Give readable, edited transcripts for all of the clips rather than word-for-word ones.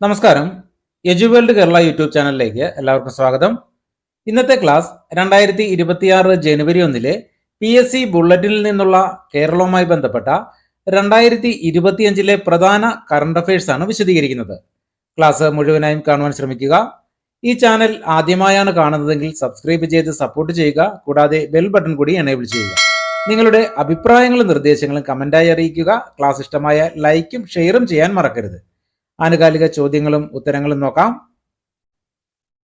നമസ്കാരം. എജുവേൾഡ് കേരള യൂട്യൂബ് ചാനലിലേക്ക് എല്ലാവർക്കും സ്വാഗതം. ഇന്നത്തെ ക്ലാസ് 2026 ജനുവരി 1 PSC ബുള്ളറ്റിനിൽ നിന്നുള്ള കേരളവുമായി ബന്ധപ്പെട്ട 2025 പ്രധാന കറണ്ട് അഫയേഴ്സ് ആണ് വിശദീകരിക്കുന്നത്. ക്ലാസ് മുഴുവനായും കാണുവാൻ ശ്രമിക്കുക. ഈ ചാനൽ ആദ്യമായാണ് കാണുന്നതെങ്കിൽ സബ്സ്ക്രൈബ് ചെയ്ത് സപ്പോർട്ട് ചെയ്യുക. കൂടാതെ ബെൽ ബട്ടൺ കൂടി എനേബിൾ ചെയ്യുക. നിങ്ങളുടെ അഭിപ്രായങ്ങളും നിർദ്ദേശങ്ങളും കമന്റായി അറിയിക്കുക. ക്ലാസ് ഇഷ്ടമായ ലൈക്കും ഷെയറും ചെയ്യാൻ മറക്കരുത്. ആനുകാലിക ചോദ്യങ്ങളും ഉത്തരങ്ങളും നോക്കാം.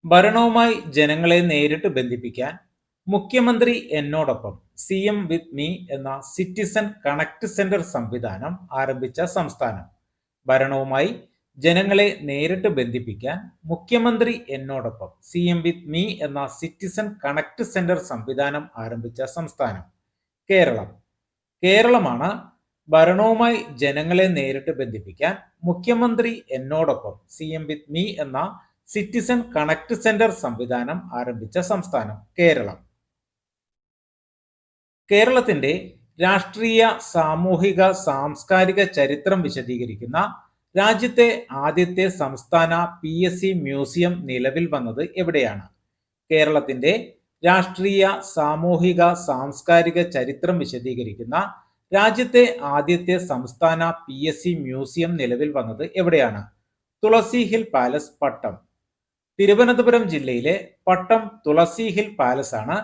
ഭരണവുമായി ജനങ്ങളെ നേരിട്ട് ബന്ധിപ്പിക്കാൻ മുഖ്യമന്ത്രി എന്നോടൊപ്പം CM വിത്ത് മീ എന്ന സിറ്റിസൺ കണക്ട് സെന്റർ സംവിധാനം ആരംഭിച്ച സംസ്ഥാനം. ഭരണവുമായി ജനങ്ങളെ നേരിട്ട് ബന്ധിപ്പിക്കാൻ മുഖ്യമന്ത്രി എന്നോടൊപ്പം CM വിത്ത് മീ എന്ന സിറ്റിസൺ കണക്ട് സെന്റർ സംവിധാനം ആരംഭിച്ച സംസ്ഥാനം കേരളം. കേരളമാണ് ഭരണവുമായി ജനങ്ങളെ നേരിട്ട് ബന്ധിപ്പിക്കാൻ മുഖ്യമന്ത്രി എന്നോടൊപ്പം CM വിത്ത് മീ എന്ന സിറ്റിസൺ കണക്ട് സെന്റർ സംവിധാനം ആരംഭിച്ച സംസ്ഥാനം കേരളം. കേരളത്തിന്റെ രാഷ്ട്രീയ, സാമൂഹിക, സാംസ്കാരിക ചരിത്രം വിശദീകരിക്കുന്ന രാജ്യത്തെ ആദ്യത്തെ സംസ്ഥാന PSC മ്യൂസിയം നിലവിൽ വന്നത് എവിടെയാണ്? കേരളത്തിന്റെ രാഷ്ട്രീയ, സാമൂഹിക, സാംസ്കാരിക ചരിത്രം വിശദീകരിക്കുന്ന രാജ്യത്തെ ആദ്യത്തെ സംസ്ഥാന PSC മ്യൂസിയം നിലവിൽ വന്നത് എവിടെയാണ്? തുളസി ഹിൽ പാലസ്, പട്ടം. തിരുവനന്തപുരം ജില്ലയിലെ പട്ടം തുളസി ഹിൽ പാലസ് ആണ്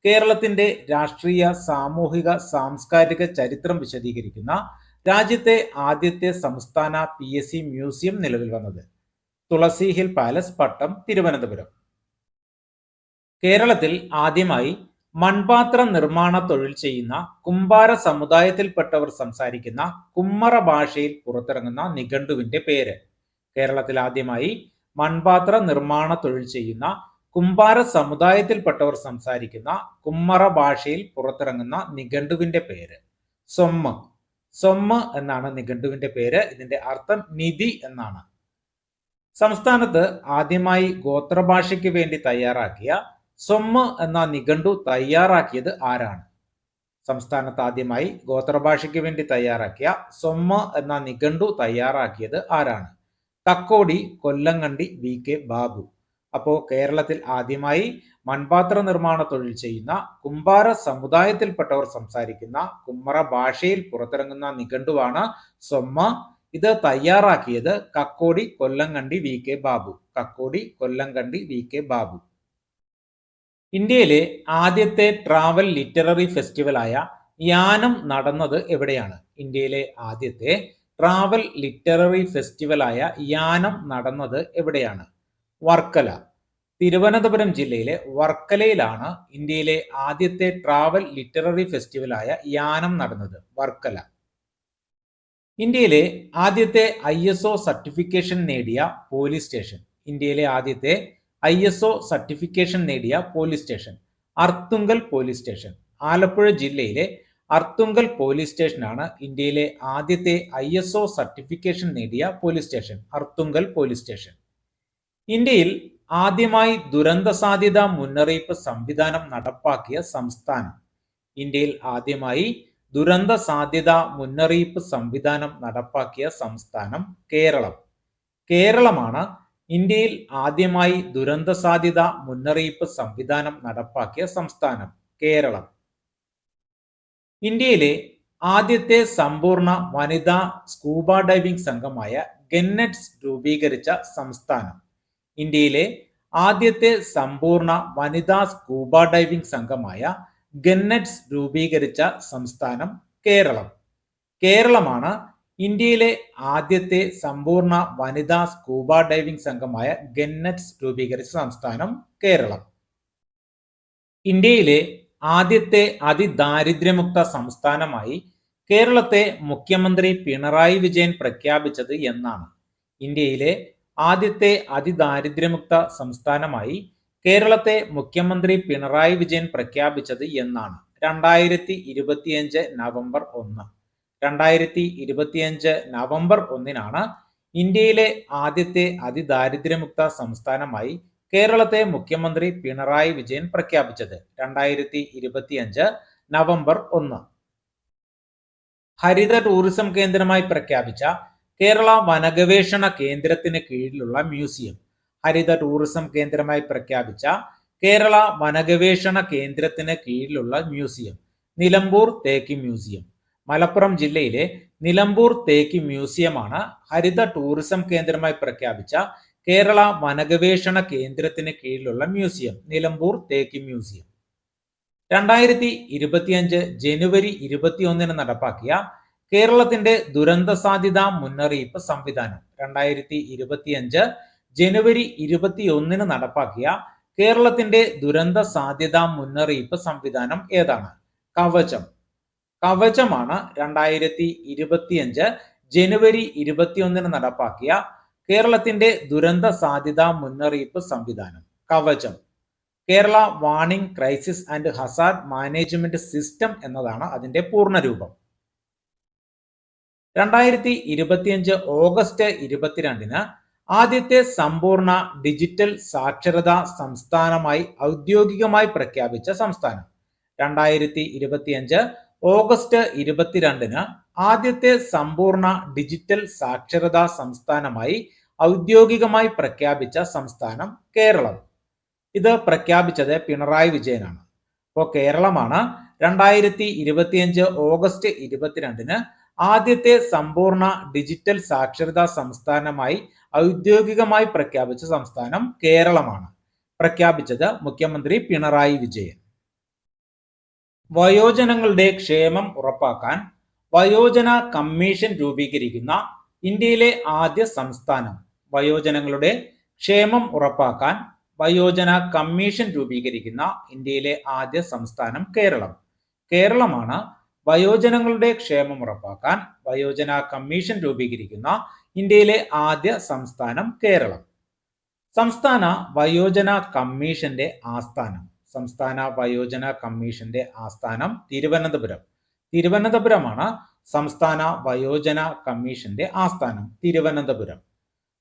കേരളത്തിന്റെ രാഷ്ട്രീയ, സാമൂഹിക, സാംസ്കാരിക ചരിത്രം വിശദീകരിക്കുന്ന രാജ്യത്തെ ആദ്യത്തെ സംസ്ഥാന PSC മ്യൂസിയം നിലവിൽ വന്നത്. തുളസി ഹിൽ പാലസ്, പട്ടം, തിരുവനന്തപുരം. കേരളത്തിൽ ആദ്യമായി മൺപാത്ര നിർമ്മാണ തൊഴിൽ ചെയ്യുന്ന കുമ്പാര സമുദായത്തിൽപ്പെട്ടവർ സംസാരിക്കുന്ന കുമ്മറ ഭാഷയിൽ പുറത്തിറങ്ങുന്ന നിഘണ്ടുവിന്റെ പേര്. കേരളത്തിൽ ആദ്യമായി മൺപാത്ര നിർമ്മാണ തൊഴിൽ ചെയ്യുന്ന കുമ്പാര സമുദായത്തിൽപ്പെട്ടവർ സംസാരിക്കുന്ന കുമ്മറ ഭാഷയിൽ പുറത്തിറങ്ങുന്ന നിഘണ്ടുവിന്റെ പേര് സൊമ്മ്. സൊമ്മ് എന്നാണ് നിഘണ്ടുവിന്റെ പേര്. ഇതിന്റെ അർത്ഥം നിധി എന്നാണ്. സംസ്ഥാനത്ത് ആദ്യമായി ഗോത്രഭാഷയ്ക്ക് വേണ്ടി തയ്യാറാക്കിയ സൊമ്മ് എന്ന നിഘണ്ടു തയ്യാറാക്കിയത് ആരാണ്? സംസ്ഥാനത്ത് ആദ്യമായി ഗോത്രഭാഷയ്ക്ക് വേണ്ടി തയ്യാറാക്കിയ സൊമ്മ് എന്ന നിഘണ്ടു തയ്യാറാക്കിയത് ആരാണ്? കക്കോടി, കൊല്ലങ്കണ്ടി, VK ബാബു. അപ്പോൾ കേരളത്തിൽ ആദ്യമായി മൺപാത്ര നിർമ്മാണ തൊഴിൽ ചെയ്യുന്ന കുമ്പാര സമുദായത്തിൽപ്പെട്ടവർ സംസാരിക്കുന്ന കുമ്മറ ഭാഷയിൽ പുറത്തിറങ്ങുന്ന നിഘണ്ടുവാണ് സൊമ്മ. ഇത് തയ്യാറാക്കിയത് കക്കോടി, കൊല്ലങ്കണ്ടി, VK ബാബു. കക്കോടി, കൊല്ലങ്കണ്ടി, VK ബാബു. ഇന്ത്യയിലെ ആദ്യത്തെ ട്രാവൽ ലിറ്റററി ഫെസ്റ്റിവലായ യാനം നടന്നത് എവിടെയാണ്? ഇന്ത്യയിലെ ആദ്യത്തെ ട്രാവൽ ലിറ്റററി ഫെസ്റ്റിവലായ യാനം നടന്നത് എവിടെയാണ്? വർക്കല. തിരുവനന്തപുരം ജില്ലയിലെ വർക്കലയിലാണ് ഇന്ത്യയിലെ ആദ്യത്തെ ട്രാവൽ ലിറ്റററി ഫെസ്റ്റിവലായ യാനം നടന്നത്. വർക്കല. ഇന്ത്യയിലെ ആദ്യത്തെ ISO സർട്ടിഫിക്കേഷൻ നേടിയ പോലീസ് സ്റ്റേഷൻ. ഇന്ത്യയിലെ ആദ്യത്തെ ISO സർട്ടിഫിക്കേഷൻ നേടിയ police station Arthunkal police station. Alappuzha ജില്ലയിലെ അർത്തുങ്കൽ പോലീസ് സ്റ്റേഷനാണ് ഇന്ത്യയിലെ ആദ്യത്തെ ISO സർട്ടിഫിക്കേഷൻ നേടിയ police station. Arthunkal police station. ഇന്ത്യയിൽ ആദ്യമായി ദുരന്ത സാധ്യത മുന്നറിയിപ്പ് സംവിധാനം നടപ്പാക്കിയ സംസ്ഥാനം. ഇന്ത്യയിൽ ആദ്യമായി ദുരന്ത സാധ്യത മുന്നറിയിപ്പ് സംവിധാനം നടപ്പാക്കിയ സംസ്ഥാനം കേരളം. കേരളമാണ് ഇന്ത്യയിൽ ആദ്യമായി ദുരന്ത സാധ്യത മുന്നറിയിപ്പ് സംവിധാനം നടപ്പാക്കിയ സംസ്ഥാനം കേരളം. ഇന്ത്യയിലെ ആദ്യത്തെ സമ്പൂർണ്ണ വനിതാ സ്കൂബ ഡൈവിംഗ് സംഘമായ ഗെന്നറ്റ്സ് രൂപീകരിച്ച സംസ്ഥാനം. ഇന്ത്യയിലെ ആദ്യത്തെ സമ്പൂർണ്ണ വനിതാ സ്കൂബ ഡൈവിംഗ് സംഘമായ ഗെന്നറ്റ്സ് രൂപീകരിച്ച സംസ്ഥാനം കേരളം. കേരളമാണ് ഇന്ത്യയിലെ ആദ്യത്തെ സമ്പൂർണ്ണ വനിതാ സ്കൂബ ഡൈവിംഗ് സംഘമായ ഗെന്നറ്റ്സ് രൂപീകരിച്ച സംസ്ഥാനം കേരളം. ഇന്ത്യയിലെ ആദ്യത്തെ അതിദാരിദ്ര്യമുക്ത സംസ്ഥാനമായി കേരളത്തെ മുഖ്യമന്ത്രി പിണറായി വിജയൻ പ്രഖ്യാപിച്ചത് എന്നാണ്? ഇന്ത്യയിലെ ആദ്യത്തെ അതിദാരിദ്ര്യമുക്ത സംസ്ഥാനമായി കേരളത്തെ മുഖ്യമന്ത്രി പിണറായി വിജയൻ പ്രഖ്യാപിച്ചത് എന്നാണ്? 2025 നവംബർ 1. 2025 നവംബർ 1 ഇന്ത്യയിലെ ആദ്യത്തെ അതിദാരിദ്ര്യമുക്ത സംസ്ഥാനമായി കേരളത്തെ മുഖ്യമന്ത്രി പിണറായി വിജയൻ പ്രഖ്യാപിച്ചത്. 2025 നവംബർ 1. ഹരിത ടൂറിസം കേന്ദ്രമായി പ്രഖ്യാപിച്ച കേരള വനഗവേഷണ കേന്ദ്രത്തിന് കീഴിലുള്ള മ്യൂസിയം. ഹരിത ടൂറിസം കേന്ദ്രമായി പ്രഖ്യാപിച്ച കേരള വനഗവേഷണ കേന്ദ്രത്തിന് കീഴിലുള്ള മ്യൂസിയം നിലമ്പൂർ തേക്ക് മ്യൂസിയം. മലപ്പുറം ജില്ലയിലെ നിലമ്പൂർ തേക്ക് മ്യൂസിയമാണ് ഹരിത ടൂറിസം കേന്ദ്രമായി പ്രഖ്യാപിച്ച കേരള വനഗവേഷണ കേന്ദ്രത്തിന് കീഴിലുള്ള മ്യൂസിയം നിലമ്പൂർ തേക്ക് മ്യൂസിയം. 2025 ജനുവരി 21 നടപ്പാക്കിയ കേരളത്തിന്റെ ദുരന്ത സാധ്യതാ മുന്നറിയിപ്പ് സംവിധാനം. 2025 ജനുവരി 21 നടപ്പാക്കിയ കേരളത്തിന്റെ ദുരന്ത സാധ്യതാ മുന്നറിയിപ്പ് സംവിധാനം ഏതാണ്? കവചം. കവചമാണ് 2025 ജനുവരി 21 നടപ്പാക്കിയ കേരളത്തിന്റെ ദുരന്ത സാധ്യതാ മുന്നറിയിപ്പ് സംവിധാനം. കവചം. Kerala warning crisis and Hazard management system എന്നതാണ് അതിന്റെ പൂർണ്ണരൂപം. 2025 ഓഗസ്റ്റ് 22 ആദ്യത്തെ സമ്പൂർണ്ണ ഡിജിറ്റൽ സാക്ഷരതാ സംസ്ഥാനമായി ഔദ്യോഗികമായി പ്രഖ്യാപിച്ച സംസ്ഥാനം. 2025 ഓഗസ്റ്റ് 22 ആദ്യത്തെ സമ്പൂർണ്ണ ഡിജിറ്റൽ സാക്ഷരതാ സംസ്ഥാനമായി ഔദ്യോഗികമായി പ്രഖ്യാപിച്ച സംസ്ഥാനം കേരളം. ഇത് പ്രഖ്യാപിച്ചത് പിണറായി വിജയനാണ്. അപ്പോൾ കേരളമാണ് 2025 ഓഗസ്റ്റ് 22 ആദ്യത്തെ സമ്പൂർണ്ണ ഡിജിറ്റൽ സാക്ഷരതാ സംസ്ഥാനമായി ഔദ്യോഗികമായി പ്രഖ്യാപിച്ച സംസ്ഥാനം കേരളമാണ്. പ്രഖ്യാപിച്ചത് മുഖ്യമന്ത്രി പിണറായി വിജയൻ. വയോജനങ്ങളുടെ ക്ഷേമം ഉറപ്പാക്കാൻ വയോജന കമ്മീഷൻ രൂപീകരിക്കുന്ന ഇന്ത്യയിലെ ആദ്യ സംസ്ഥാനം. വയോജനങ്ങളുടെ ക്ഷേമം ഉറപ്പാക്കാൻ വയോജന കമ്മീഷൻ രൂപീകരിക്കുന്ന ഇന്ത്യയിലെ ആദ്യ സംസ്ഥാനം കേരളം. കേരളമാണ് വയോജനങ്ങളുടെ ക്ഷേമം ഉറപ്പാക്കാൻ വയോജന കമ്മീഷൻ രൂപീകരിക്കുന്ന ഇന്ത്യയിലെ ആദ്യ സംസ്ഥാനം കേരളം. സംസ്ഥാന വയോജന കമ്മീഷന്റെ ആസ്ഥാനം. സംസ്ഥാന വയോജന കമ്മീഷന്റെ ആസ്ഥാനം തിരുവനന്തപുരം. തിരുവനന്തപുരമാണ് സംസ്ഥാന വയോജന കമ്മീഷന്റെ ആസ്ഥാനം. തിരുവനന്തപുരം.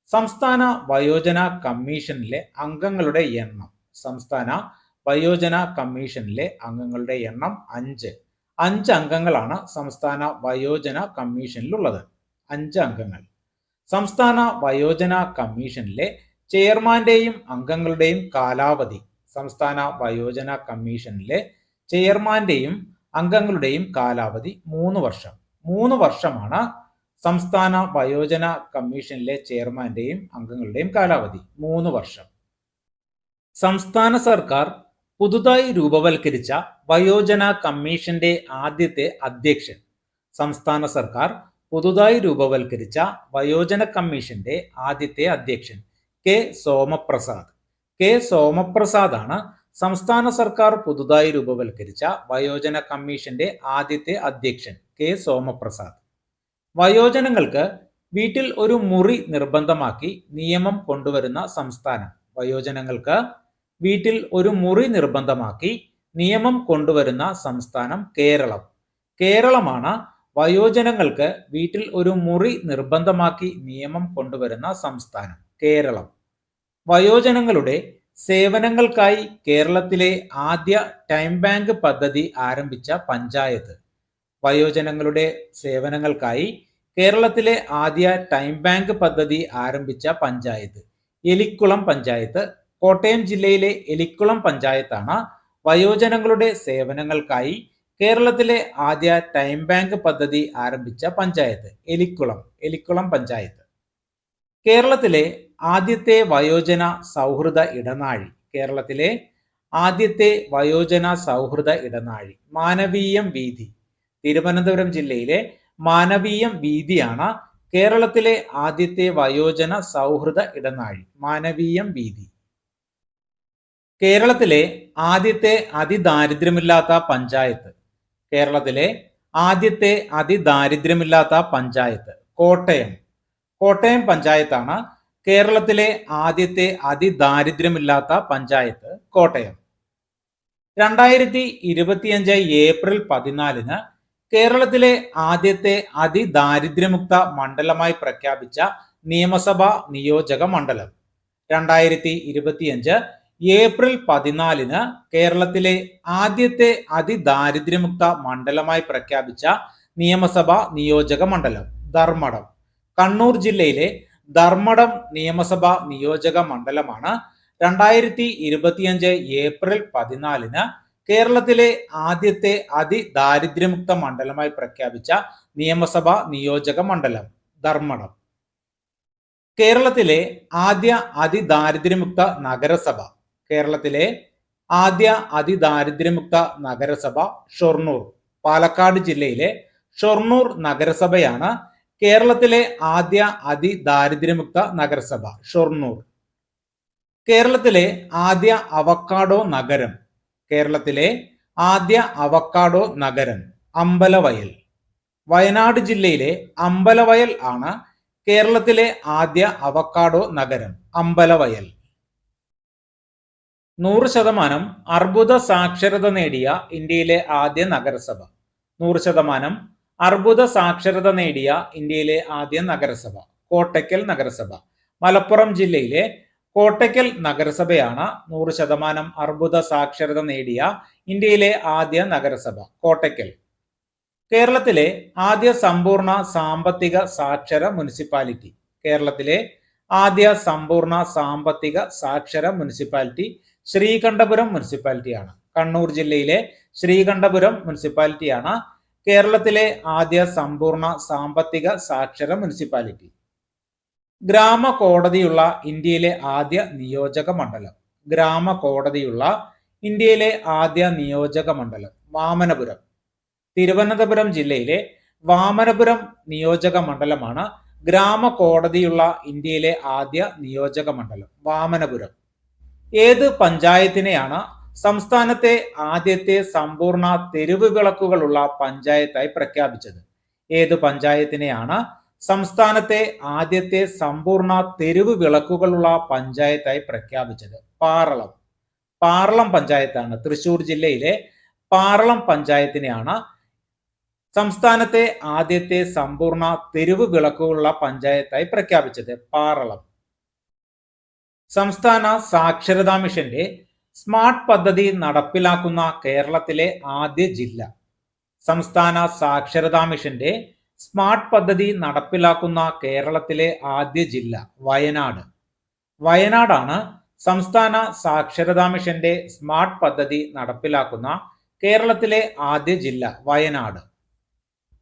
സംസ്ഥാന വയോജന കമ്മീഷനിലെ അംഗങ്ങളുടെ എണ്ണം. സംസ്ഥാന വയോജന കമ്മീഷനിലെ അംഗങ്ങളുടെ എണ്ണം 5. 5 അംഗങ്ങളാണ് സംസ്ഥാന വയോജന കമ്മീഷനിലുള്ളത്. 5 അംഗങ്ങൾ. സംസ്ഥാന വയോജന കമ്മീഷനിലെ ചെയർമാന്റെയും അംഗങ്ങളുടെയും കാലാവധി. സംസ്ഥാന വയോജന കമ്മീഷനിലെ ചെയർമാന്റെയും അംഗങ്ങളുടെയും കാലാവധി 3 വർഷം. 3 വർഷമാണ് സംസ്ഥാന വയോജന കമ്മീഷനിലെ ചെയർമാന്റെയും അംഗങ്ങളുടെയും കാലാവധി. 3 വർഷം. സംസ്ഥാന സർക്കാർ പുതുതായി രൂപവൽക്കരിച്ച വയോജന കമ്മീഷന്റെ ആദ്യത്തെ അധ്യക്ഷൻ. സംസ്ഥാന സർക്കാർ പുതുതായി രൂപവൽക്കരിച്ച വയോജന കമ്മീഷന്റെ ആദ്യത്തെ അധ്യക്ഷൻ കെ സോമപ്രസാദ്. കെ സോമപ്രസാദാണ് സംസ്ഥാന സർക്കാർ പുതുതായി രൂപവൽക്കരിച്ച വയോജന കമ്മീഷന്റെ ആദ്യത്തെ അധ്യക്ഷൻ കെ സോമപ്രസാദ്. വയോജനങ്ങൾക്ക് വീട്ടിൽ ഒരു മുറി നിർബന്ധമാക്കി നിയമം കൊണ്ടുവരുന്ന സംസ്ഥാനം. വയോജനങ്ങൾക്ക് വീട്ടിൽ ഒരു മുറി നിർബന്ധമാക്കി നിയമം കൊണ്ടുവരുന്ന സംസ്ഥാനം കേരളം. കേരളമാണ് വയോജനങ്ങൾക്ക് വീട്ടിൽ ഒരു മുറി നിർബന്ധമാക്കി നിയമം കൊണ്ടുവരുന്ന സംസ്ഥാനം കേരളം. വയോജനങ്ങളുടെ സേവനങ്ങൾക്കായി കേരളത്തിലെ ആദ്യ ടൈം ബാങ്ക് പദ്ധതി ആരംഭിച്ച പഞ്ചായത്ത്. വയോജനങ്ങളുടെ സേവനങ്ങൾക്കായി കേരളത്തിലെ ആദ്യ ടൈം ബാങ്ക് പദ്ധതി ആരംഭിച്ച പഞ്ചായത്ത് എലിക്കുളം പഞ്ചായത്ത്. കോട്ടയം ജില്ലയിലെ എലിക്കുളം പഞ്ചായത്താണ് വയോജനങ്ങളുടെ സേവനങ്ങൾക്കായി കേരളത്തിലെ ആദ്യ ടൈം ബാങ്ക് പദ്ധതി ആരംഭിച്ച പഞ്ചായത്ത് എലിക്കുളം പഞ്ചായത്ത്. കേരളത്തിലെ ആദ്യത്തെ വയോജന സൗഹൃദ ഇടനാഴി. കേരളത്തിലെ ആദ്യത്തെ വയോജന സൗഹൃദ ഇടനാഴി മാനവീയം വീഥി. തിരുവനന്തപുരം ജില്ലയിലെ മാനവീയം വീഥിയാണ് കേരളത്തിലെ ആദ്യത്തെ വയോജന സൗഹൃദ ഇടനാഴി. മാനവീയം വീഥി. കേരളത്തിലെ ആദ്യത്തെ അതിദാരിദ്ര്യമില്ലാത്ത പഞ്ചായത്ത്. കേരളത്തിലെ ആദ്യത്തെ അതിദാരിദ്ര്യമില്ലാത്ത പഞ്ചായത്ത് കോട്ടയം. കോട്ടയം പഞ്ചായത്താണ് കേരളത്തിലെ ആദ്യത്തെ അതിദാരിദ്ര്യമില്ലാത്ത പഞ്ചായത്ത് കോട്ടയം. 2025 ഏപ്രിൽ 14 കേരളത്തിലെ ആദ്യത്തെ അതിദാരിദ്ര്യമുക്ത മണ്ഡലമായി പ്രഖ്യാപിച്ച നിയമസഭാ നിയോജക മണ്ഡലം. 2025 ഏപ്രിൽ 14 കേരളത്തിലെ ആദ്യത്തെ അതിദാരിദ്ര്യമുക്ത മണ്ഡലമായി പ്രഖ്യാപിച്ച നിയമസഭാ നിയോജക മണ്ഡലം ധർമ്മടം. കണ്ണൂർ ജില്ലയിലെ ധർമ്മടം നിയമസഭാ നിയോജക മണ്ഡലമാണ് 2025 ഏപ്രിൽ 14 കേരളത്തിലെ ആദ്യത്തെ അതിദാരിദ്ര്യമുക്ത മണ്ഡലമായി പ്രഖ്യാപിച്ച നിയമസഭാ നിയോജക മണ്ഡലം ധർമ്മടം. കേരളത്തിലെ ആദ്യ അതിദാരിദ്ര്യമുക്ത നഗരസഭ കേരളത്തിലെ ആദ്യ അതിദാരിദ്ര്യമുക്ത നഗരസഭ ഷൊർണൂർ. പാലക്കാട് ജില്ലയിലെ ഷൊർണൂർ നഗരസഭയാണ് കേരളത്തിലെ ആദ്യ അതിദാരിദ്ര്യമുക്ത നഗരസഭ ഷൊർണൂർ. കേരളത്തിലെ ആദ്യ അവക്കാഡോ നഗരം കേരളത്തിലെ ആദ്യ അവക്കാഡോ നഗരം അമ്പലവയൽ. വയനാട് ജില്ലയിലെ അമ്പലവയൽ ആണ് കേരളത്തിലെ ആദ്യ അവക്കാഡോ നഗരം അമ്പലവയൽ. 100% അർബുദ സാക്ഷരത നേടിയ ഇന്ത്യയിലെ ആദ്യ നഗരസഭ 100% അർബുദ സാക്ഷരത നേടിയ ഇന്ത്യയിലെ ആദ്യ നഗരസഭ കോട്ടയ്ക്കൽ നഗരസഭ. മലപ്പുറം ജില്ലയിലെ കോട്ടയ്ക്കൽ നഗരസഭയാണ് 100% അർബുദ സാക്ഷരത നേടിയ ഇന്ത്യയിലെ ആദ്യ നഗരസഭ കോട്ടയ്ക്കൽ. കേരളത്തിലെ ആദ്യ സമ്പൂർണ്ണ സാമ്പത്തിക സാക്ഷര മുനിസിപ്പാലിറ്റി കേരളത്തിലെ ആദ്യ സമ്പൂർണ്ണ സാമ്പത്തിക സാക്ഷര മുനിസിപ്പാലിറ്റി ശ്രീകണ്ഠപുരം മുനിസിപ്പാലിറ്റിയാണ്. കണ്ണൂർ ജില്ലയിലെ ശ്രീകണ്ഠപുരം മുനിസിപ്പാലിറ്റിയാണ് കേരളത്തിലെ ആദ്യ സമ്പൂർണ്ണ സാമ്പത്തിക സാക്ഷര മുനിസിപ്പാലിറ്റി. ഗ്രാമ കോടതിയുള്ള ഇന്ത്യയിലെ ആദ്യ നിയോജക മണ്ഡലം ഗ്രാമ കോടതിയുള്ള ഇന്ത്യയിലെ ആദ്യ നിയോജക മണ്ഡലം വാമനപുരം. തിരുവനന്തപുരം ജില്ലയിലെ വാമനപുരം നിയോജക മണ്ഡലമാണ് ഗ്രാമ കോടതിയുള്ള ഇന്ത്യയിലെ ആദ്യ നിയോജക മണ്ഡലം വാമനപുരം. ഏത് പഞ്ചായത്തിനെയാണ് സംസ്ഥാനത്തെ ആദ്യത്തെ സമ്പൂർണ്ണ തെരുവ് വിളക്കുകളുള്ള പഞ്ചായത്തായി പ്രഖ്യാപിച്ചത്? ഏത് പഞ്ചായത്തിനെയാണ് സംസ്ഥാനത്തെ ആദ്യത്തെ സമ്പൂർണ്ണ തെരുവ് വിളക്കുകളുള്ള പഞ്ചായത്തായി പ്രഖ്യാപിച്ചത്? പാറളം. പാറളം പഞ്ചായത്താണ്. തൃശൂർ ജില്ലയിലെ പാറളം പഞ്ചായത്തിനെയാണ് സംസ്ഥാനത്തെ ആദ്യത്തെ സമ്പൂർണ്ണ തെരുവ് വിളക്കുകളുള്ള പഞ്ചായത്തായി പ്രഖ്യാപിച്ചത്. പാറളം. സംസ്ഥാന സാക്ഷരതാ മിഷന്റെ സ്മാർട്ട് പദ്ധതി നടപ്പിലാക്കുന്ന കേരളത്തിലെ ആദ്യ ജില്ല സംസ്ഥാന സാക്ഷരതാ മിഷന്റെ സ്മാർട്ട് പദ്ധതി നടപ്പിലാക്കുന്ന കേരളത്തിലെ ആദ്യ ജില്ല വയനാട്. വയനാടാണ് സംസ്ഥാന സാക്ഷരതാ മിഷന്റെ സ്മാർട്ട് പദ്ധതി നടപ്പിലാക്കുന്ന കേരളത്തിലെ ആദ്യ ജില്ല വയനാട്.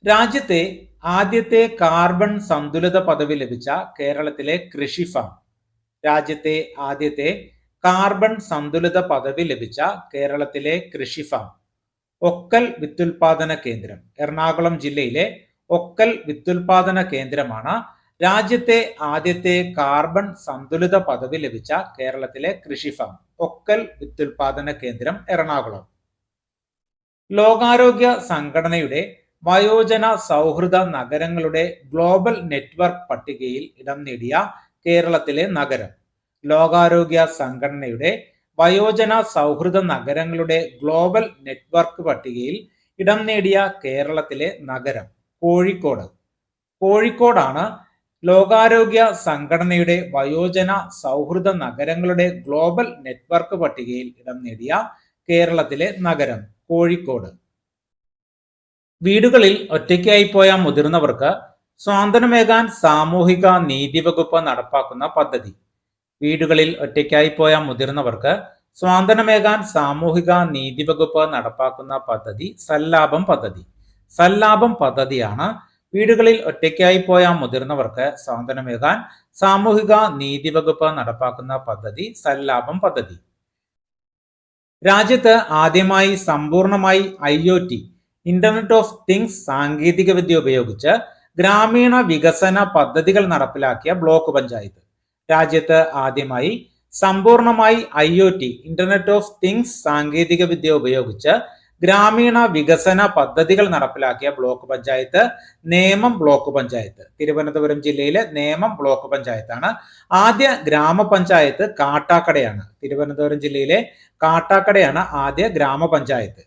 രാജ്യത്തെ ആദ്യത്തെ കാർബൺ സന്തുലിത പദവി ലഭിച്ച കേരളത്തിലെ കൃഷി ഫാം രാജ്യത്തെ ആദ്യത്തെ കാർബൺ സന്തുലിത പദവി ലഭിച്ച കേരളത്തിലെ കൃഷി ഫാം ഒക്കൽ വിത്തുൽപാദന കേന്ദ്രം. എറണാകുളം ജില്ലയിലെ ഒക്കൽ വിത്തുൽപാദന കേന്ദ്രമാണ് രാജ്യത്തെ ആദ്യത്തെ കാർബൺ സന്തുലിത പദവി ലഭിച്ച കേരളത്തിലെ കൃഷി ഫാം ഒക്കൽ വിത്തുൽപാദന കേന്ദ്രം എറണാകുളം. ലോകാരോഗ്യ സംഘടനയുടെ വയോജന സൗഹൃദ നഗരങ്ങളുടെ ഗ്ലോബൽ നെറ്റ്വർക്ക് പട്ടികയിൽ ഇടം നേടിയ കേരളത്തിലെ നഗരം. ലോകാരോഗ്യ സംഘടനയുടെ വയോജന സൗഹൃദ നഗരങ്ങളുടെ ഗ്ലോബൽ നെറ്റ്വർക്ക് പട്ടികയിൽ ഇടം നേടിയ കേരളത്തിലെ നഗരം കോഴിക്കോട്. കോഴിക്കോടാണ് ലോകാരോഗ്യ സംഘടനയുടെ വയോജന സൗഹൃദ നഗരങ്ങളുടെ ഗ്ലോബൽ നെറ്റ്വർക്ക് പട്ടികയിൽ ഇടം നേടിയ കേരളത്തിലെ നഗരം കോഴിക്കോട്. വീടുകളിൽ ഒറ്റയ്ക്കായി പോയ മുതിർന്നവർക്ക് സ്വാതന്ത്ര്യമേകാൻ സാമൂഹിക നീതി വകുപ്പ് നടപ്പാക്കുന്ന പദ്ധതി. വീടുകളിൽ ഒറ്റയ്ക്കായി പോയ മുതിർന്നവർക്ക് സ്വാതന്ത്ര്യമേകാൻ സാമൂഹിക നീതി വകുപ്പ് നടപ്പാക്കുന്ന പദ്ധതി സല്ലാപം പദ്ധതി. സല്ലാപം പദ്ധതിയാണ് വീടുകളിൽ ഒറ്റയ്ക്കായി പോയ മുതിർന്നവർക്ക് സ്വാതന്ത്ര്യമേകാൻ സാമൂഹിക നീതി വകുപ്പ് നടപ്പാക്കുന്ന പദ്ധതി സല്ലാപം പദ്ധതി. രാജ്യത്ത് ആദ്യമായി സമ്പൂർണമായി IoT ഇന്റർനെറ്റ് ഓഫ് തിങ്സ് സാങ്കേതികവിദ്യ ഉപയോഗിച്ച് ഗ്രാമീണ വികസന പദ്ധതികൾ നടപ്പിലാക്കിയ ബ്ലോക്ക് പഞ്ചായത്ത്. രാജ്യത്ത് ആദ്യമായി സമ്പൂർണമായി IoT ഇന്റർനെറ്റ് ഓഫ് തിങ്സ് സാങ്കേതികവിദ്യ ഉപയോഗിച്ച് ഗ്രാമീണ വികസന പദ്ധതികൾ നടപ്പിലാക്കിയ ബ്ലോക്ക് പഞ്ചായത്ത് നേമം ബ്ലോക്ക് പഞ്ചായത്ത്. തിരുവനന്തപുരം ജില്ലയിലെ നേമം ബ്ലോക്ക് പഞ്ചായത്താണ്. ആദ്യ ഗ്രാമപഞ്ചായത്ത് കാട്ടാക്കടയാണ്. തിരുവനന്തപുരം ജില്ലയിലെ കാട്ടാക്കടയാണ് ആദ്യ ഗ്രാമപഞ്ചായത്ത്.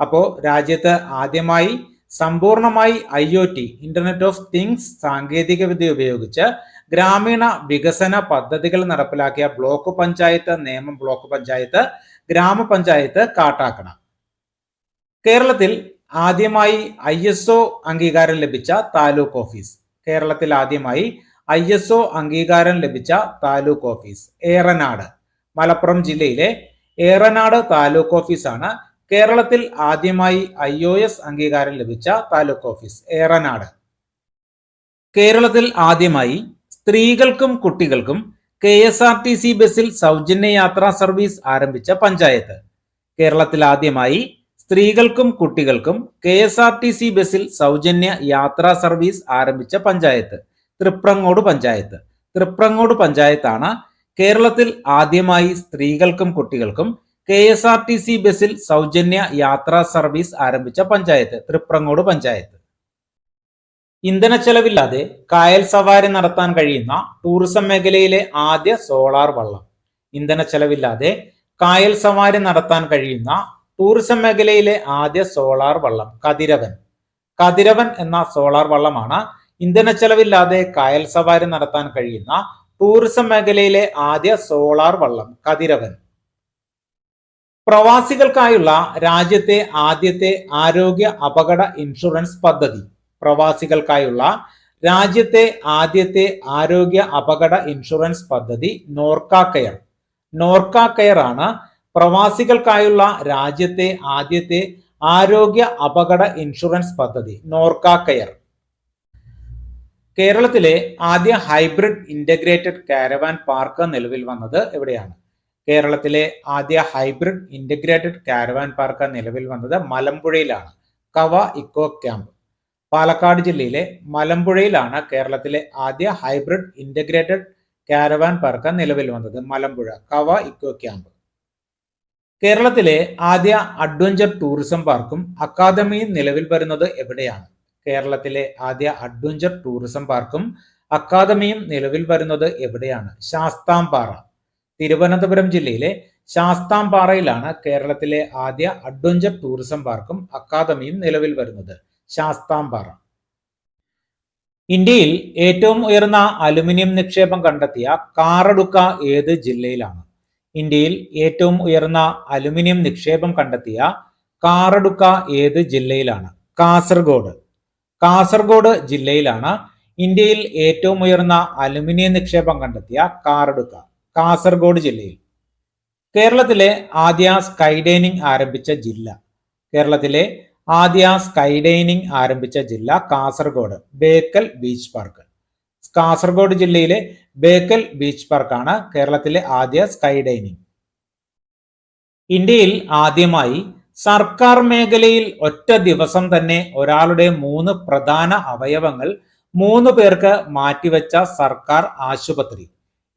അപ്പോൾ രാജ്യത്ത് ആദ്യമായി സമ്പൂർണമായി IoT ഇന്റർനെറ്റ് ഓഫ് തിങ്സ് സാങ്കേതികവിദ്യ ഉപയോഗിച്ച് ഗ്രാമീണ വികസന പദ്ധതികൾ നടപ്പിലാക്കിയ ബ്ലോക്ക് പഞ്ചായത്ത് നേമം ബ്ലോക്ക് പഞ്ചായത്ത്, ഗ്രാമപഞ്ചായത്ത് കാട്ടാക്കട. കേരളത്തിൽ ആദ്യമായി ISO അംഗീകാരം ലഭിച്ച താലൂക്ക് ഓഫീസ്. കേരളത്തിൽ ആദ്യമായി ISO അംഗീകാരം ലഭിച്ച താലൂക്ക് ഓഫീസ് ഏറനാട്. മലപ്പുറം ജില്ലയിലെ ഏറനാട് താലൂക്ക് ഓഫീസാണ് കേരളത്തിൽ ആദ്യമായി IOS അംഗീകാരം ലഭിച്ച താലൂക്ക് ഓഫീസ് ഏറനാട്. കേരളത്തിൽ ആദ്യമായി സ്ത്രീകൾക്കും കുട്ടികൾക്കും KSRTC ബസ്സിൽ സൗജന്യ യാത്രാ സർവീസ് ആരംഭിച്ച പഞ്ചായത്ത്. കേരളത്തിൽ ആദ്യമായി സ്ത്രീകൾക്കും കുട്ടികൾക്കും KSRTC ബസ്സിൽ സൗജന്യ യാത്രാ സർവീസ് ആരംഭിച്ച പഞ്ചായത്ത് തൃപ്രങ്ങോട് പഞ്ചായത്ത്. തൃപ്രങ്ങോട് പഞ്ചായത്താണ് കേരളത്തിൽ ആദ്യമായി സ്ത്രീകൾക്കും കുട്ടികൾക്കും KSRTC ബസ്സിൽ സൗജന്യ യാത്രാ സർവീസ് ആരംഭിച്ച പഞ്ചായത്ത് തൃപ്രങ്ങോട് പഞ്ചായത്ത്. ഇന്ധന ചെലവില്ലാതെ കായൽ സവാരി നടത്താൻ കഴിയുന്ന ടൂറിസം മേഖലയിലെ ആദ്യ സോളാർ വള്ളം. ഇന്ധന ചെലവില്ലാതെ കായൽ സവാരി നടത്താൻ കഴിയുന്ന ടൂറിസം മേഖലയിലെ ആദ്യ സോളാർ വള്ളം കതിരവൻ. കതിരവൻ എന്ന സോളാർ വള്ളമാണ് ഇന്ധന ചെലവില്ലാതെ കായൽ സവാരി നടത്താൻ കഴിയുന്ന ടൂറിസം മേഖലയിലെ ആദ്യ സോളാർ വള്ളം കതിരവൻ. പ്രവാസികൾക്കായുള്ള രാജ്യത്തെ ആദ്യത്തെ ആരോഗ്യ അപകട ഇൻഷുറൻസ് പദ്ധതി. പ്രവാസികൾക്കായുള്ള രാജ്യത്തെ ആദ്യത്തെ ആരോഗ്യ അപകട ഇൻഷുറൻസ് പദ്ധതി നോർക്ക കെയർ. നോർക്ക കെയർ ആണ് പ്രവാസികൾക്കായുള്ള രാജ്യത്തെ ആദ്യത്തെ ആരോഗ്യ അപകട ഇൻഷുറൻസ് പദ്ധതി നോർക്ക കെയർ. കേരളത്തിലെ ആദ്യ ഹൈബ്രിഡ് ഇന്റഗ്രേറ്റഡ് കാരവാൻ പാർക്ക് നിലവിൽ വന്നത് എവിടെയാണ്? കേരളത്തിലെ ആദ്യ ഹൈബ്രിഡ് ഇന്റഗ്രേറ്റഡ് കാരവാൻ പാർക്ക് നിലവിൽ വന്നത് മലമ്പുഴയിലാണ്. കവ ഇക്കോ ക്യാമ്പ്. പാലക്കാട് ജില്ലയിലെ മലമ്പുഴയിലാണ് കേരളത്തിലെ ആദ്യ ഹൈബ്രിഡ് ഇന്റഗ്രേറ്റഡ് കാരവാൻ പാർക്ക് നിലവിൽ വന്നത്. Malampuzha Kava eco camp. കേരളത്തിലെ ആദ്യ അഡ്വഞ്ചർ ടൂറിസം പാർക്കും അക്കാദമിയും നിലവിൽ വരുന്നത് എവിടെയാണ്? കേരളത്തിലെ ആദ്യ അഡ്വഞ്ചർ ടൂറിസം പാർക്കും അക്കാദമിയും നിലവിൽ വരുന്നത് എവിടെയാണ്? ശാസ്താംപാറ. തിരുവനന്തപുരം ജില്ലയിലെ ശാസ്താംപാറയിലാണ് കേരളത്തിലെ ആദ്യ അഡ്വഞ്ചർ ടൂറിസം പാർക്കും അക്കാദമിയും നിലവിൽ വരുന്നത്. ശാസ്താംപാറ. ഇന്ത്യയിൽ ഏറ്റവും ഉയർന്ന അലുമിനിയം നിക്ഷേപം കണ്ടെത്തിയ കാറഡുക്ക ഏത് ജില്ലയിലാണ്? ഇന്ത്യയിൽ ഏറ്റവും ഉയർന്ന അലുമിനിയം നിക്ഷേപം കണ്ടെത്തിയ കാറഡുക്ക ഏത് ജില്ലയിലാണ്? കാസർഗോഡ്. കാസർഗോഡ് ജില്ലയിലാണ് ഇന്ത്യയിൽ ഏറ്റവും ഉയർന്ന അലുമിനിയം നിക്ഷേപം കണ്ടെത്തിയ കാറഡുക്ക. കാസർഗോഡ് ജില്ലയിൽ. കേരളത്തിലെ ആദ്യ സ്കൈ ഡൈനിങ് ആരംഭിച്ച ജില്ല. കേരളത്തിലെ ആദ്യ സ്കൈ ഡൈനിങ് ആരംഭിച്ച ജില്ല കാസർഗോഡ്. Bekal beach park. കാസർഗോഡ് ജില്ലയിലെ ബേക്കൽ ബീച്ച് പാർക്കാണ് കേരളത്തിലെ ആദ്യ സ്കൈ ഡൈനിങ്. ഇന്ത്യയിൽ ആദ്യമായി സർക്കാർ മേഖലയിൽ ഒറ്റ ദിവസം തന്നെ ഒരാളുടെ 3 പ്രധാന അവയവങ്ങൾ 3 പേർക്ക് മാറ്റിവെച്ച സർക്കാർ ആശുപത്രി.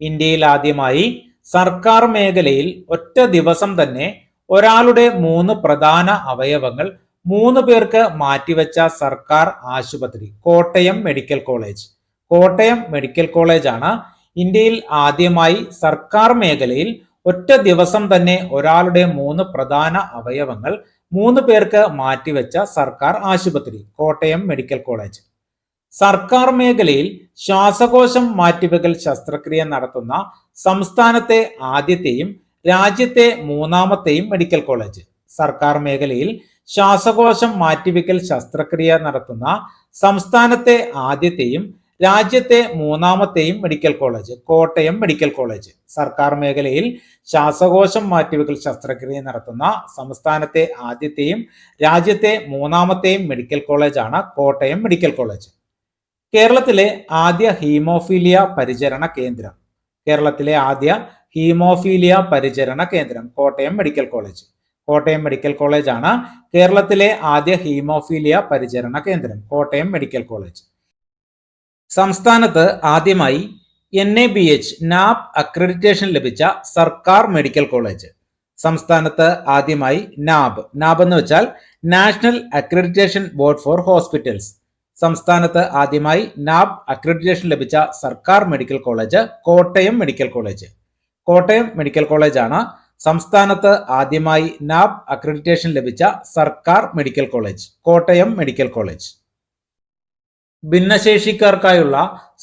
ഇന്ത്യയിൽ ആദ്യമായി സർക്കാർ മേഖലയിൽ ഒറ്റ ദിവസം തന്നെ ഒരാളുടെ 3 പ്രധാന അവയവങ്ങൾ 3 പേർക്ക് മാറ്റിവെച്ച സർക്കാർ ആശുപത്രി Kottayam medical college. Kottayam medical college ആണ് ഇന്ത്യയിൽ ആദ്യമായി സർക്കാർ മേഖലയിൽ ഒറ്റ ദിവസം തന്നെ ഒരാളുടെ 3 പ്രധാന അവയവങ്ങൾ 3 പേർക്ക് മാറ്റിവെച്ച സർക്കാർ ആശുപത്രി കോട്ടയം മെഡിക്കൽ കോളേജ്. സർക്കാർ മേഖലയിൽ ശ്വാസകോശം മാറ്റിവെക്കൽ ശസ്ത്രക്രിയ നടത്തുന്ന സംസ്ഥാനത്തെ ആദ്യത്തെയും രാജ്യത്തെ 3ാമത്തെയും മെഡിക്കൽ കോളേജ്. സർക്കാർ മേഖലയിൽ ശ്വാസകോശം മാറ്റിവെക്കൽ ശസ്ത്രക്രിയ നടത്തുന്ന സംസ്ഥാനത്തെ ആദ്യത്തെയും രാജ്യത്തെ 3ാമത്തെയും medical college Kottayam medical college. സർക്കാർ മേഖലയിൽ ശ്വാസകോശം മാറ്റിവെക്കൽ ശസ്ത്രക്രിയ നടത്തുന്ന സംസ്ഥാനത്തെ ആദ്യത്തെയും രാജ്യത്തെ 3ാമത്തെയും മെഡിക്കൽ കോളേജാണ് കോട്ടയം മെഡിക്കൽ കോളേജ്. കേരളത്തിലെ ആദ്യ ഹീമോഫീലിയ പരിചരണ കേന്ദ്രം. കേരളത്തിലെ ആദ്യ ഹീമോഫീലിയ പരിചരണ കേന്ദ്രം Kottayam medical college. Kottayam medical college ആണ് കേരളത്തിലെ ആദ്യ ഹീമോഫീലിയ പരിചരണ കേന്ദ്രം കോട്ടയം മെഡിക്കൽ കോളേജ്. സംസ്ഥാനത്ത് ആദ്യമായി NABH നാബ് അക്രഡിറ്റേഷൻ ലഭിച്ച സർക്കാർ മെഡിക്കൽ കോളേജ്. സംസ്ഥാനത്ത് ആദ്യമായി നാബ് എന്ന് വെച്ചാൽ national accreditation board for hospitals. സംസ്ഥാനത്ത് ആദ്യമായി നാബ് അക്രഡിറ്റേഷൻ ലഭിച്ച സർക്കാർ medical college Kottayam medical college. Kottayam medical college ആണ് സംസ്ഥാനത്ത് ആദ്യമായി നാബ് അക്രഡിറ്റേഷൻ ലഭിച്ച സർക്കാർ medical college Kottayam medical college. ഭിന്നശേഷിക്കാർക്കായുള്ള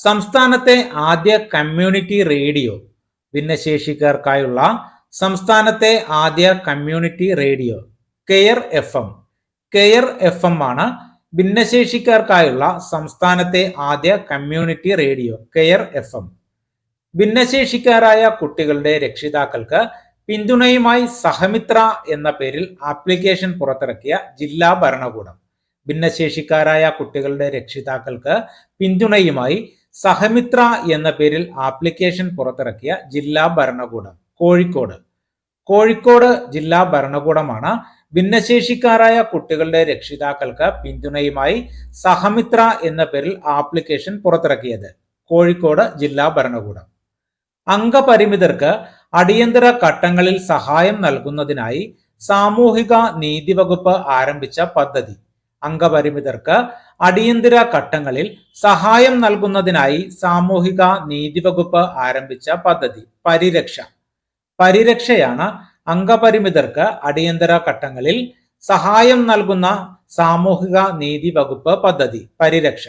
സംസ്ഥാനത്തെ ആദ്യ കമ്മ്യൂണിറ്റി റേഡിയോ. ഭിന്നശേഷിക്കാർക്കായുള്ള സംസ്ഥാനത്തെ ആദ്യ community radio care FM. Care FM ആണ് ഭിന്നശേഷിക്കാർക്കായുള്ള സംസ്ഥാനത്തെ ആദ്യ കമ്മ്യൂണിറ്റി റേഡിയോ കെയർ FM. ഭിന്നശേഷിക്കാരായ കുട്ടികളുടെ രക്ഷിതാക്കൾക്ക് പിന്തുണയുമായി സഹമിത്ര എന്ന പേരിൽ ആപ്ലിക്കേഷൻ പുറത്തിറക്കിയ ജില്ലാ ഭരണകൂടം. ഭിന്നശേഷിക്കാരായ കുട്ടികളുടെ രക്ഷിതാക്കൾക്ക് പിന്തുണയുമായി സഹമിത്ര എന്ന പേരിൽ ആപ്ലിക്കേഷൻ പുറത്തിറക്കിയ ജില്ലാ ഭരണകൂടം കോഴിക്കോട് ജില്ലാ ഭരണകൂടമാണ് ഭിന്നശേഷിക്കാരായ കുട്ടികളുടെ രക്ഷിതാക്കൾക്ക് പിന്തുണയുമായി സഹമിത്ര എന്ന പേരിൽ ആപ്ലിക്കേഷൻ പുറത്തിറക്കിയത്. കോഴിക്കോട് ജില്ലാ ഭരണകൂടം. അംഗപരിമിതർക്ക് അടിയന്തര ഘട്ടങ്ങളിൽ സഹായം നൽകുന്നതിനായി സാമൂഹിക നീതി വകുപ്പ് ആരംഭിച്ച പദ്ധതി. അംഗപരിമിതർക്ക് അടിയന്തര ഘട്ടങ്ങളിൽ സഹായം നൽകുന്നതിനായി സാമൂഹിക നീതി വകുപ്പ് ആരംഭിച്ച പദ്ധതി പരിരക്ഷയാണ് അംഗപരിമിതർക്ക് അടിയന്തര ഘട്ടങ്ങളിൽ സഹായം നൽകുന്ന സാമൂഹിക നീതി വകുപ്പ് പദ്ധതി പരിരക്ഷ.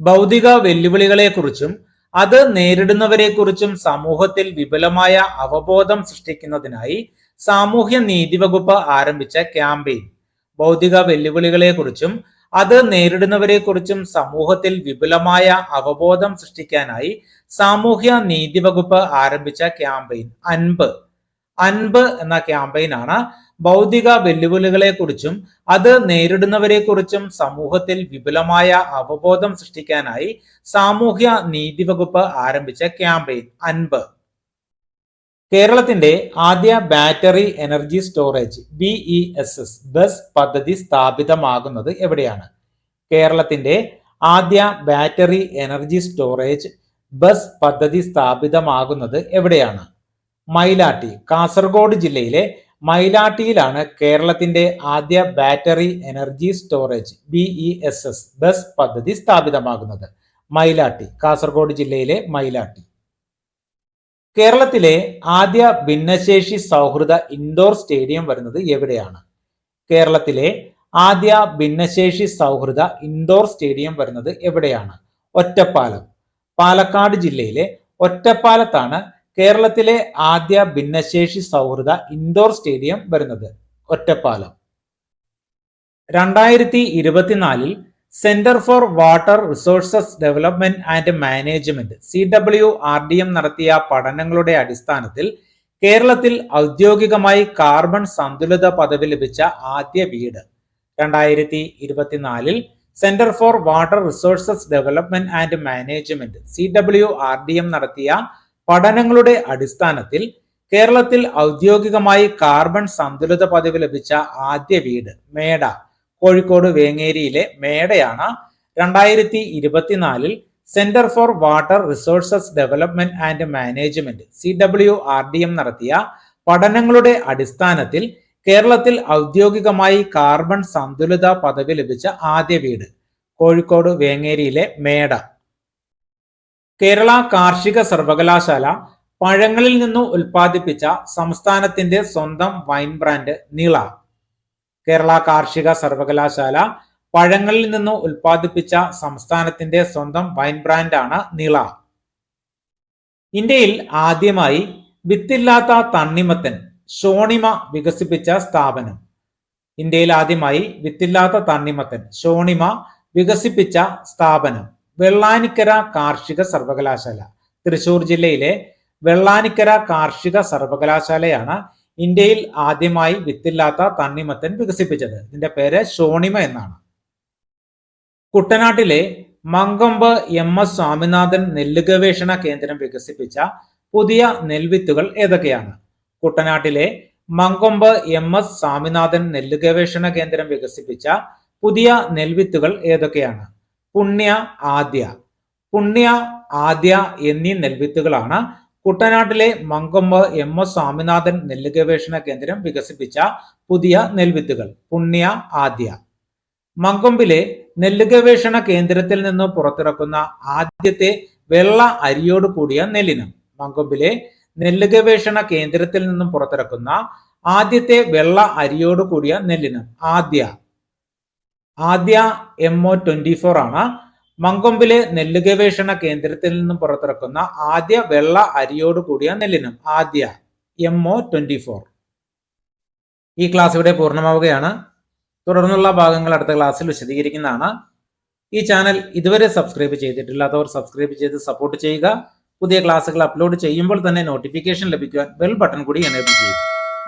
ഭൗതിക വെല്ലുവിളികളെക്കുറിച്ചും അത് നേരിടുന്നവരെക്കുറിച്ചും സമൂഹത്തിൽ വിപുലമായ അവബോധം സൃഷ്ടിക്കുന്നതിനായി സാമൂഹ്യ നീതി വകുപ്പ് ആരംഭിച്ച ക്യാമ്പയിൻ. ഭൗതിക വെല്ലുവിളികളെക്കുറിച്ചും അത് നേരിടുന്നവരെക്കുറിച്ചും സമൂഹത്തിൽ വിപുലമായ അവബോധം സൃഷ്ടിക്കാനായി സാമൂഹ്യ നീതി വകുപ്പ് ആരംഭിച്ച ക്യാമ്പയിൻ അൻപ് എന്ന ക്യാമ്പയിനാണ് ഭൗതിക വെല്ലുവിളികളെക്കുറിച്ചും അത് നേരിടുന്നവരെക്കുറിച്ചും സമൂഹത്തിൽ വിപുലമായ അവബോധം സൃഷ്ടിക്കാനായി സാമൂഹ്യ നീതി വകുപ്പ് ആരംഭിച്ച ക്യാമ്പയിൻ കേരളത്തിന്റെ ആദ്യ battery energy storage BESS bus പദ്ധതി സ്ഥാപിതമാകുന്നത് എവിടെയാണ്? കേരളത്തിന്റെ ആദ്യ ബാറ്ററി എനർജി സ്റ്റോറേജ് ബസ് പദ്ധതി സ്ഥാപിതമാകുന്നത് എവിടെയാണ്? മൈലാട്ടി. കാസർഗോഡ് ജില്ലയിലെ മൈലാട്ടിയിലാണ് കേരളത്തിന്റെ ആദ്യ battery energy storage BESS bus പദ്ധതി സ്ഥാപിതമാകുന്നത്. മൈലാട്ടി, കാസർഗോഡ് ജില്ലയിലെ മൈലാട്ടി. കേരളത്തിലെ ആദ്യ ഭിന്നശേഷി സൗഹൃദ ഇൻഡോർ സ്റ്റേഡിയം വരുന്നത് എവിടെയാണ്? കേരളത്തിലെ ആദ്യ ഭിന്നശേഷി സൗഹൃദ ഇൻഡോർ സ്റ്റേഡിയം വരുന്നത് എവിടെയാണ്? ഒറ്റപ്പാലം, പാലക്കാട് ജില്ലയിലെ ഒറ്റപ്പാലത്താണ് കേരളത്തിലെ ആദ്യ ഭിന്നശേഷി സൗഹൃദ ഇൻഡോർ സ്റ്റേഡിയം വരുന്നത്. Ottapalam. 2024 centre for water resources development and management CWRDM നടത്തിയ പഠനങ്ങളുടെ അടിസ്ഥാനത്തിൽ കേരളത്തിൽ ഔദ്യോഗികമായി കാർബൺ സന്തുലിത പദവി ലഭിച്ച ആദ്യ വീട്. 2024 centre for water resources development and management CWRDM നടത്തിയ പഠനങ്ങളുടെ അടിസ്ഥാനത്തിൽ കേരളത്തിൽ ഔദ്യോഗികമായി കാർബൺ സന്തുലിത പദവി ലഭിച്ച ആദ്യ വീട് മേട. കോഴിക്കോട് വേങ്ങേരിയിലെ മേടയാണ് 2024 centre for water resources development and management CWRDM നടത്തിയ പഠനങ്ങളുടെ അടിസ്ഥാനത്തിൽ കേരളത്തിൽ ഔദ്യോഗികമായി കാർബൺ സന്തുലിത പദവി ലഭിച്ച ആദ്യ വീട്. കോഴിക്കോട് വേങ്ങേരിയിലെ മേട. കേരള കാർഷിക സർവകലാശാല പഴങ്ങളിൽ നിന്നും ഉൽപ്പാദിപ്പിച്ച സംസ്ഥാനത്തിന്റെ സ്വന്തം വൈൻ ബ്രാൻഡ് നിള. കേരള കാർഷിക സർവകലാശാല പഴങ്ങളിൽ നിന്നും ഉൽപ്പാദിപ്പിച്ച സംസ്ഥാനത്തിന്റെ സ്വന്തം വൈൻ ബ്രാൻഡാണ് നിള. ഇന്ത്യയിൽ ആദ്യമായി വിത്തില്ലാത്ത തണ്ണിമത്തൻ ഷോണിമ വികസിപ്പിച്ച സ്ഥാപനം. ഇന്ത്യയിൽ ആദ്യമായി വിത്തില്ലാത്ത തണ്ണിമത്തൻ ഷോണിമ വികസിപ്പിച്ച സ്ഥാപനം വെള്ളാനിക്കര കാർഷിക സർവകലാശാല. തൃശൂർ ജില്ലയിലെ വെള്ളാനിക്കര കാർഷിക സർവകലാശാലയാണ് ഇന്ത്യയിൽ ആദ്യമായി വിത്തില്ലാത്ത തണ്ണിമത്തൻ വികസിപ്പിച്ചത്. ഇതിന്റെ പേര് ഷോണിമ എന്നാണ്. കുട്ടനാട്ടിലെ മങ്കൊമ്പ് MS സ്വാമിനാഥൻ നെല്ല് ഗവേഷണ കേന്ദ്രം വികസിപ്പിച്ച പുതിയ നെൽവിത്തുകൾ ഏതൊക്കെയാണ്? കുട്ടനാട്ടിലെ മങ്കൊമ്പ് MS സ്വാമിനാഥൻ നെല്ല് ഗവേഷണ കേന്ദ്രം വികസിപ്പിച്ച പുതിയ നെൽവിത്തുകൾ ഏതൊക്കെയാണ്? പുണ്യ, ആദ്യ എന്നീ നെൽവിത്തുകളാണ് കുട്ടനാട്ടിലെ മങ്കൊമ്പ് MS സ്വാമിനാഥൻ നെല്ല് ഗവേഷണ കേന്ദ്രം വികസിപ്പിച്ച പുതിയ നെൽവിത്തുകൾ. പുണ്യ, ആദ്യ. മങ്കൊമ്പിലെ നെല്ല് ഗവേഷണ കേന്ദ്രത്തിൽ നിന്ന് പുറത്തിറക്കുന്ന ആദ്യത്തെ വെള്ള അരിയോട് കൂടിയ നെല്ലിനം. മങ്കൊമ്പിലെ നെല്ല് ഗവേഷണ കേന്ദ്രത്തിൽ നിന്നും പുറത്തിറക്കുന്ന ആദ്യത്തെ വെള്ള അരിയോട് കൂടിയ നെല്ലിനം ആദ്യ MO24 ആണ്. മങ്കൊമ്പിലെ നെല്ല് ഗവേഷണ കേന്ദ്രത്തിൽ നിന്നും പുറത്തിറക്കുന്ന ആദ്യ വെള്ള അരിയോട് കൂടിയ നെല്ലിനം ആദ്യ MO24. ഈ ക്ലാസ് ഇവിടെ പൂർണ്ണമാവുകയാണ്. തുടർന്നുള്ള ഭാഗങ്ങൾ അടുത്ത ക്ലാസ്സിൽ വിശദീകരിക്കുന്നതാണ്. ഈ ചാനൽ ഇതുവരെ സബ്സ്ക്രൈബ് ചെയ്തിട്ടില്ലാത്തവർ സബ്സ്ക്രൈബ് ചെയ്ത് സപ്പോർട്ട് ചെയ്യുക. പുതിയ ക്ലാസ്സുകൾ അപ്ലോഡ് ചെയ്യുമ്പോൾ തന്നെ നോട്ടിഫിക്കേഷൻ ലഭിക്കുവാൻ ബെൽ ബട്ടൺ കൂടി എനേബിൾ ചെയ്യുക.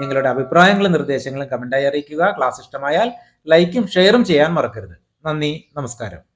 നിങ്ങളുടെ അഭിപ്രായങ്ങളും നിർദ്ദേശങ്ങളും കമന്റായി അറിയിക്കുക. ക്ലാസ് ഇഷ്ടമായാൽ ലൈക്കും ഷെയറും ചെയ്യാൻ മറക്കരുത്. നന്ദി, നമസ്കാരം.